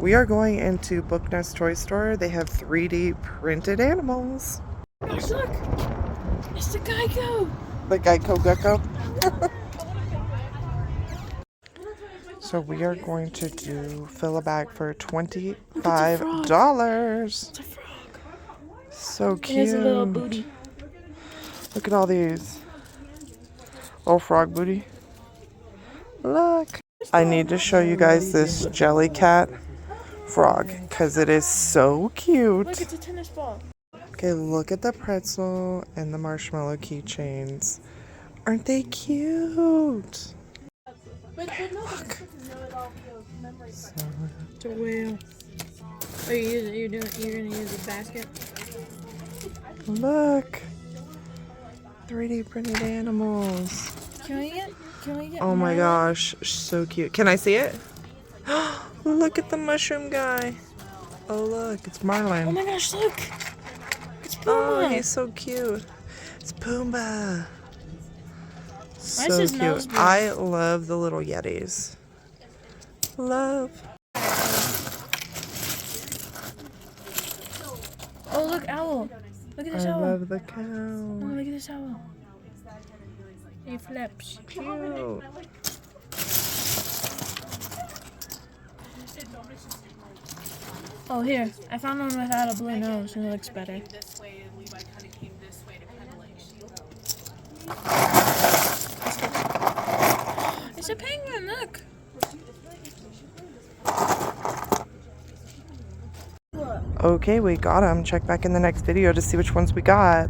We are going into Booknest Toy Store. They have 3D printed animals. Gosh, look! It's the Geico! The Geico Gecko. So we are going to fill a bag for $25. It's a frog. So cute. It has a little booty. Look at all these. Little frog booty. Look. I need to show you guys this Jellycat frog because it is so cute. Look, it's a tennis ball. Okay, look at the pretzel and the marshmallow keychains. Aren't they cute? But no, Look. It's a whale. Are you're gonna use a basket? Look. 3D printed animals. Can we get Oh my Marlin? gosh, so cute. Can I see it? Look at the mushroom guy. Oh look, it's Marlin. Oh my gosh, look! It's Oh, Puma! he's so cute. It's Pumbaa. Why is So his nose cute. blue? I love the little Yetis. Love. Oh, look, owl! Look at this I owl! love the Oh, cow. look at this owl. He flips. Cute. Oh, here. I found one without a blue nose and it looks better. It's a penguin, look! Okay, we got them. Check back in the next video to see which ones we got.